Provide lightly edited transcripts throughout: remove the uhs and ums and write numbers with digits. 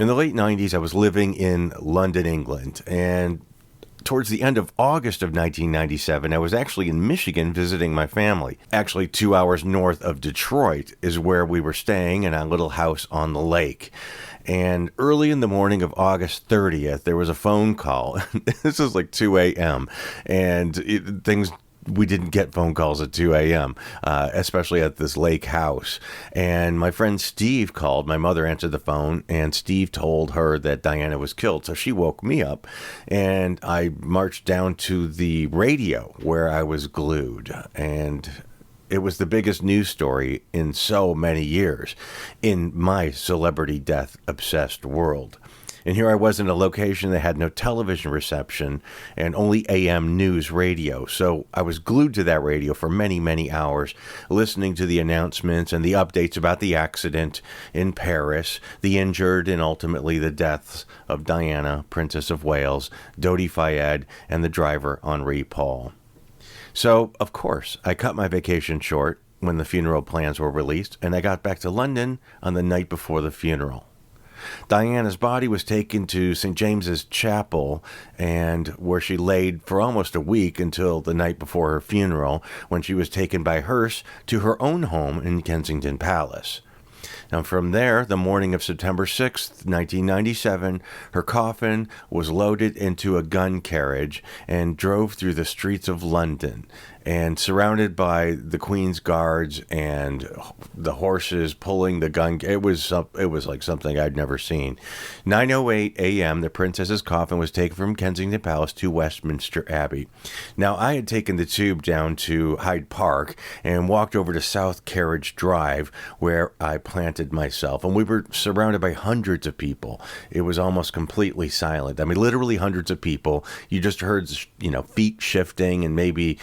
In the late 90s, I was living in London, England, and towards the end of August of 1997, I was actually in Michigan visiting my family. Actually, 2 hours north of Detroit is where we were staying in a little house on the lake. And early in the morning of August 30th, there was a phone call. This is like 2 a.m. And we didn't get phone calls at 2 a.m., especially at this lake house. And my friend Steve called. My mother answered the phone, and Steve told her that Diana was killed. So she woke me up, and I marched down to the radio where I was glued. And it was the biggest news story in so many years in my celebrity death obsessed world. And here I was in a location that had no television reception and only AM news radio. So I was glued to that radio for many, many hours, listening to the announcements and the updates about the accident in Paris, the injured, and ultimately the deaths of Diana, Princess of Wales, Dodi Fayed, and the driver, Henri. So, of course, I cut my vacation short when the funeral plans were released, and I got back to London on the night before the funeral. Diana's body was taken to St. James's Chapel, and where she laid for almost a week until the night before her funeral, when she was taken by hearse to her own home in Kensington Palace. Now, from there, the morning of September 6th, 1997, her coffin was loaded into a gun carriage and drove through the streets of London. And surrounded by the Queen's guards and the horses pulling the gun, it was like something I'd never seen. 9:08 a.m., the princess's coffin was taken from Kensington Palace to Westminster Abbey. Now, I had taken the tube down to Hyde Park and walked over to South Carriage Drive, where I planted myself, and we were surrounded by hundreds of people. It was almost completely silent. I mean, literally hundreds of people. You just heard, feet shifting and maybe,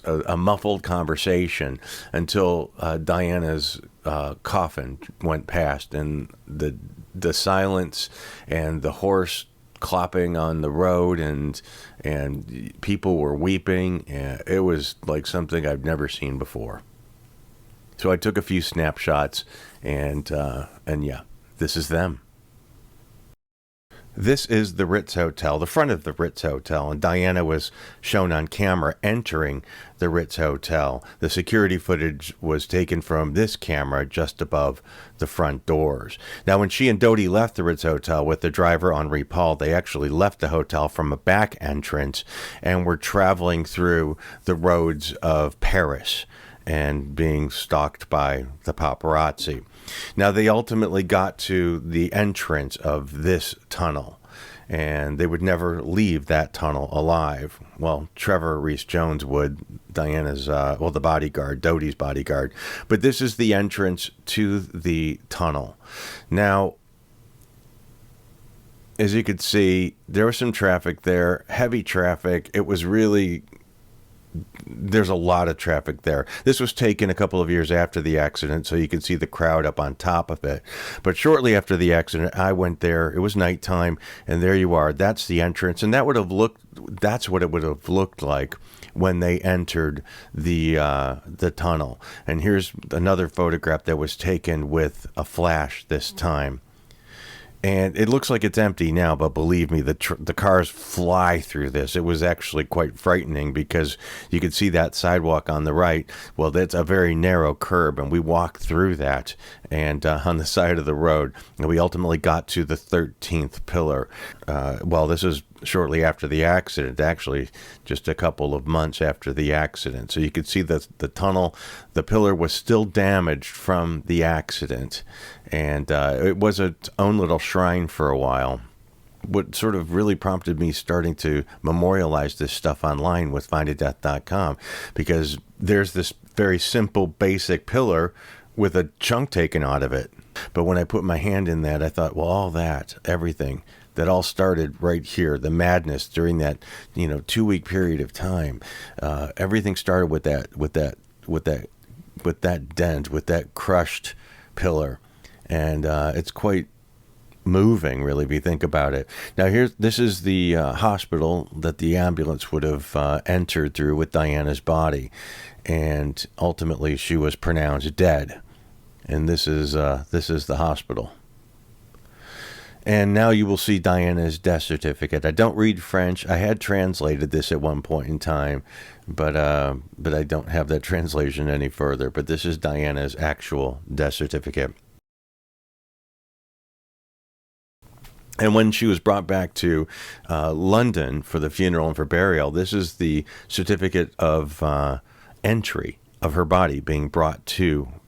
a muffled conversation until Diana's coffin went past, and the silence and the horse clopping on the road and people were weeping. It was like something I've never seen before. So I took a few snapshots, and yeah, this is them. This is the Ritz Hotel, the front of the Ritz Hotel, and Diana was shown on camera entering the Ritz Hotel. The security footage was taken from this camera just above the front doors. Now, when she and Dodi left the Ritz Hotel with the driver, Henri, they actually left the hotel from a back entrance and were traveling through the roads of Paris and being stalked by the paparazzi. Now, they ultimately got to the entrance of this tunnel, and they would never leave that tunnel alive. Well, Trevor Rees-Jones would, Diana's, the bodyguard, Dodi's bodyguard. But this is the entrance to the tunnel. Now, as you could see, there was some traffic there, heavy traffic. It was really... There's a lot of traffic there. This was taken a couple of years after the accident, so you can see the crowd up on top of it. But shortly after the accident, I went there. It was nighttime, and there you are. That's the entrance, and that's what it would have looked like when they entered the tunnel. And here's another photograph that was taken with a flash this time. And it looks like it's empty now, but believe me, the cars fly through this. It was actually quite frightening because you could see that sidewalk on the right. Well, that's a very narrow curb, and we walked through that and on the side of the road. And we ultimately got to the 13th pillar. This is shortly after the accident, actually just a couple of months after the accident. So you could see that the tunnel, the pillar was still damaged from the accident. And it was its own little shrine for a while. What sort of really prompted me starting to memorialize this stuff online with findadeath.com, because there's this very simple, basic pillar with a chunk taken out of it. But when I put my hand in that, I thought, well, all that, everything, that all started right here. The madness during that, 2-week period of time. Everything started with that dent, with that crushed pillar. And it's quite moving, really, if you think about it. Now, this is the hospital that the ambulance would have entered through with Diana's body, and ultimately she was pronounced dead. And this is the hospital. And now you will see Diana's death certificate. I don't read French. I had translated this at one point in time, but I don't have that translation any further. But this is Diana's actual death certificate. And when she was brought back to London for the funeral and for burial, this is the certificate of entry of her body being brought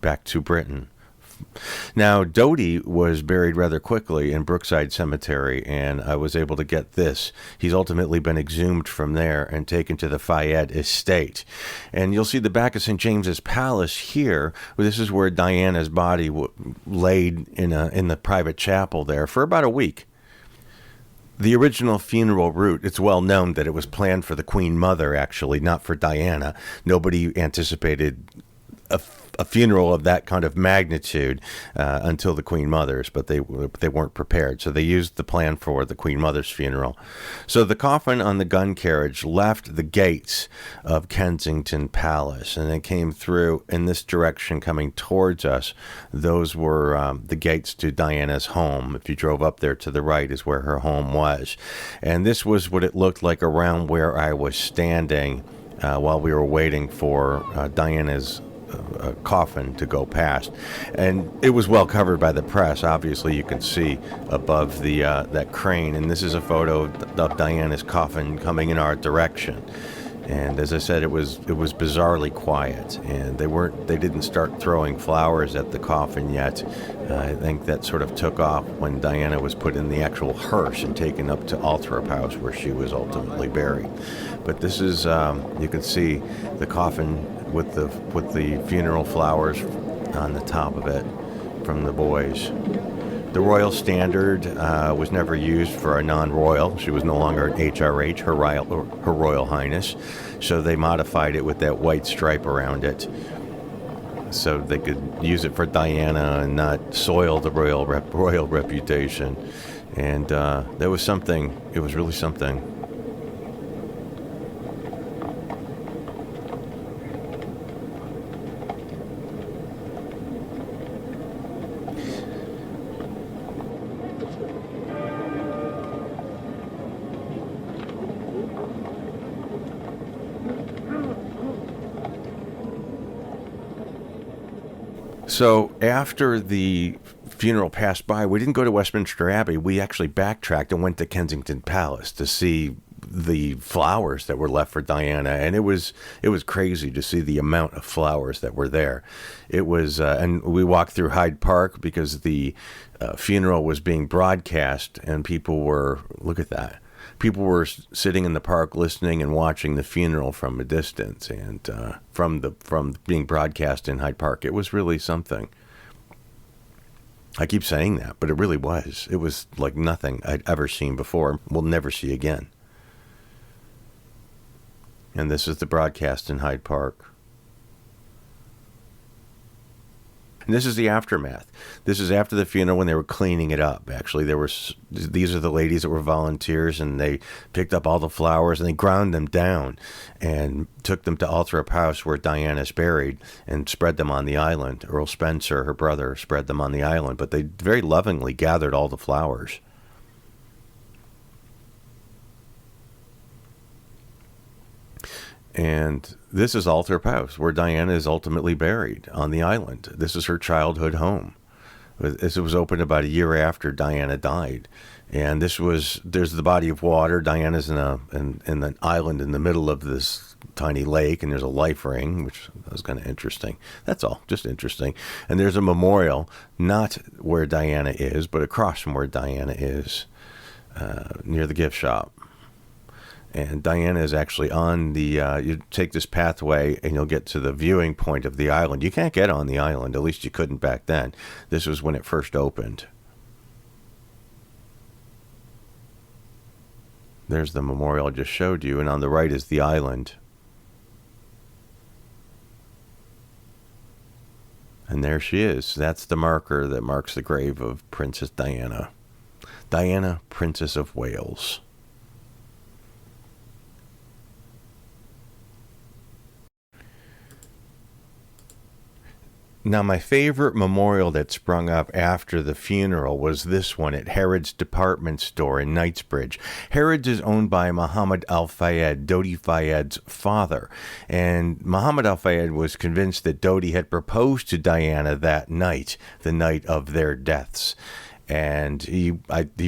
back to Britain. Now, Dodi was buried rather quickly in Brookside Cemetery, and I was able to get this. He's ultimately been exhumed from there and taken to the Fayed estate. And you'll see the back of St. James's Palace here. This is where Diana's body laid in the private chapel there for about a week. The original funeral route, it's well known that it was planned for the Queen Mother, actually, not for Diana. Nobody anticipated a funeral of that kind of magnitude until the Queen Mother's, but they weren't prepared. So they used the plan for the Queen Mother's funeral. So the coffin on the gun carriage left the gates of Kensington Palace, and it came through in this direction coming towards us. Those were the gates to Diana's home. If you drove up there to the right is where her home was. And this was what it looked like around where I was standing while we were waiting for Diana's coffin to go past, and it was well covered by the press. Obviously, you can see above the that crane, and this is a photo of Diana's coffin coming in our direction. And as I said, it was bizarrely quiet, and they didn't start throwing flowers at the coffin yet. I think that sort of took off when Diana was put in the actual hearse and taken up to Althorpe House, where she was ultimately buried. But this is you can see the coffin with the funeral flowers on the top of it from the boys. The royal standard was never used for a non-royal. She was no longer an HRH, Her Royal Highness. So they modified it with that white stripe around it, so they could use it for Diana and not soil the royal reputation. And there was something. It was really something. So after the funeral passed by, we didn't go to Westminster Abbey. We actually backtracked and went to Kensington Palace to see the flowers that were left for Diana, and it was crazy to see the amount of flowers that were there. It was, and we walked through Hyde Park because the funeral was being broadcast, and people were, look at that. People were sitting in the park listening and watching the funeral from a distance, and from being broadcast in Hyde Park. It was really something. I keep saying that, but it really was. It was like nothing I'd ever seen before. We'll never see again. And this is the broadcast in Hyde Park. And this is the aftermath. This is after the funeral when they were cleaning it up. Actually, these are the ladies that were volunteers, and they picked up all the flowers and they ground them down and took them to Althorpe House, where Diana's buried, and spread them on the island. Earl Spencer, her brother, spread them on the island, but they very lovingly gathered all the flowers. And this is Althorpe House, where Diana is ultimately buried on the island. This is her childhood home. This was opened about a year after Diana died. And there's the body of water. Diana's in an island in the middle of this tiny lake, and there's a life ring, which was kind of interesting. That's all, just interesting. And there's a memorial, not where Diana is, but across from where Diana is, near the gift shop. And Diana is actually on the, you take this pathway and you'll get to the viewing point of the island. You can't get on the island, at least you couldn't back then. This was when it first opened. There's the memorial I just showed you, and on the right is the island. And there she is. That's the marker that marks the grave of Princess Diana. Diana, Princess of Wales. Now, my favorite memorial that sprung up after the funeral was this one at Harrods Department Store in Knightsbridge. Harrods is owned by Muhammad Al-Fayed, Dodi Fayed's father. And Muhammad Al-Fayed was convinced that Dodi had proposed to Diana that night, the night of their deaths. And he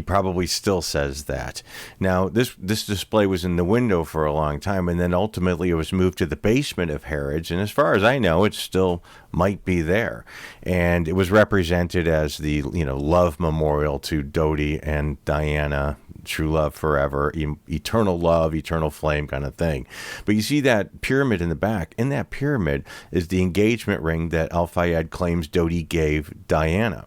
probably still says that. Now, this display was in the window for a long time, and then ultimately it was moved to the basement of Harrods. And as far as I know, it still might be there. And it was represented as the love memorial to Dodi and Diana, true love forever, eternal love, eternal flame kind of thing. But you see that pyramid in the back. In that pyramid is the engagement ring that Al-Fayed claims Dodi gave Diana,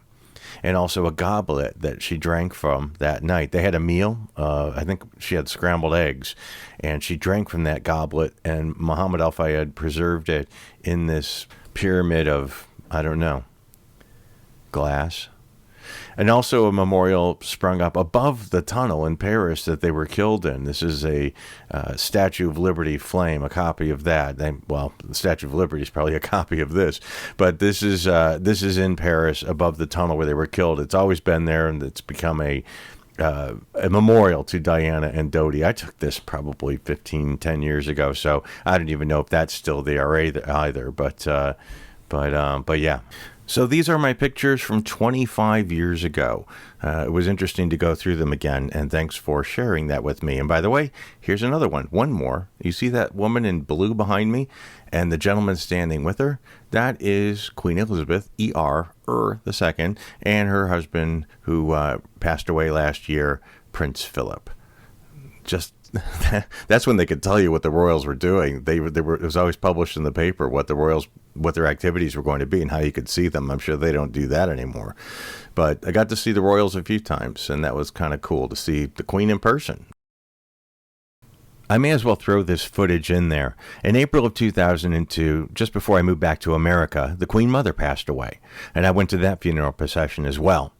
and also a goblet that she drank from that night. They had a meal. I think she had scrambled eggs, and she drank from that goblet, and Muhammad Al-Fayed preserved it in this pyramid of, I don't know, glass. And also a memorial sprung up above the tunnel in Paris that they were killed in. This is a Statue of Liberty flame, a copy of that. The Statue of Liberty is probably a copy of this, but this is in Paris above the tunnel where they were killed. It's always been there, and it's become a memorial to Diana and Dodi. I took this probably 10 years ago, so I don't even know if that's still there either. But yeah. So these are my pictures from 25 years ago. It was interesting to go through them again, and thanks for sharing that with me. And by the way, here's another one more. You see that woman in blue behind me and the gentleman standing with her? That is Queen Elizabeth, E.R. II, and her husband, who passed away last year, Prince Philip. Just that's when they could tell you what the royals were doing. It was always published in the paper what their activities were going to be and how you could see them. I'm sure they don't do that anymore. But I got to see the royals a few times, and that was kind of cool to see the Queen in person. I may as well throw this footage in there. In April of 2002, just before I moved back to America, the Queen Mother passed away, and I went to that funeral procession as well.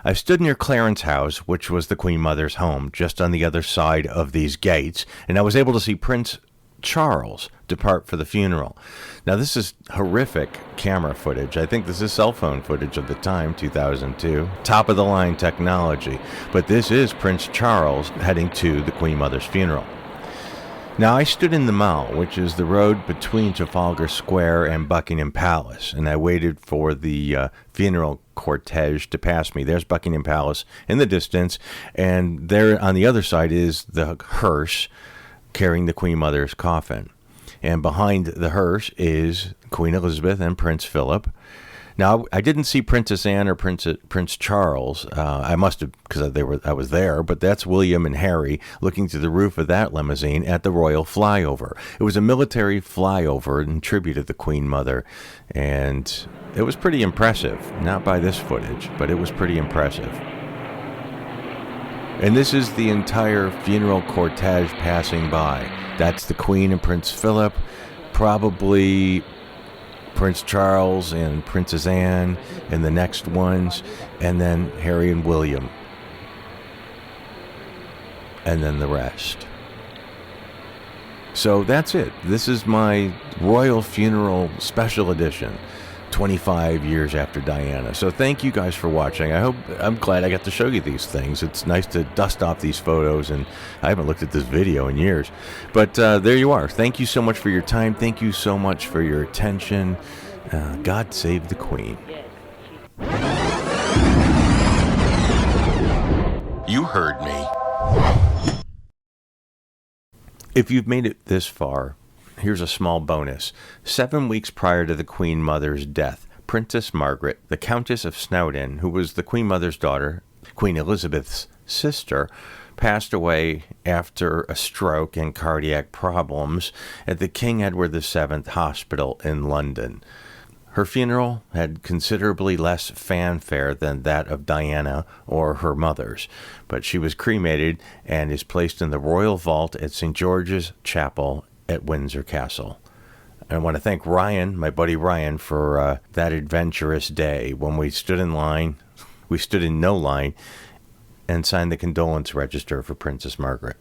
I stood near Clarence House, which was the Queen Mother's home, just on the other side of these gates, and I was able to see Prince Charles depart for the funeral. Now, this is horrific camera footage. I think this is cell phone footage of the time, 2002. Top-of-the-line technology. But this is Prince Charles heading to the Queen Mother's funeral. Now, I stood in the Mall, which is the road between Trafalgar Square and Buckingham Palace, and I waited for the funeral cortege to pass me. There's Buckingham Palace in the distance, and there on the other side is the hearse carrying the Queen Mother's coffin. And behind the hearse is Queen Elizabeth and Prince Philip. Now, I didn't see Princess Anne or Prince Charles. I must have, because I was there, but that's William and Harry looking through the roof of that limousine at the royal flyover. It was a military flyover in tribute to the Queen Mother, and it was pretty impressive. Not by this footage, but it was pretty impressive. And this is the entire funeral cortege passing by. That's the Queen and Prince Philip, probably Prince Charles and Princess Anne and the next ones, and then Harry and William, and then the rest. So that's it. This is my royal funeral special edition, 25 years after Diana. So thank you guys for watching. I'm glad I got to show you these things. It's nice to dust off these photos, and I haven't looked at this video in years. But there you are. Thank you so much for your time. Thank you so much for your attention. God save the Queen. You heard me. If you've made it this far, here's a small bonus. 7 weeks prior to the Queen Mother's death, Princess Margaret, the Countess of Snowdon, who was the Queen Mother's daughter, Queen Elizabeth's sister, passed away after a stroke and cardiac problems at the King Edward VII Hospital in London. Her funeral had considerably less fanfare than that of Diana or her mother's, but she was cremated and is placed in the royal vault at St. George's Chapel at Windsor Castle. And I want to thank Ryan, my buddy Ryan, for that adventurous day when we stood in no line, and signed the condolence register for Princess Margaret.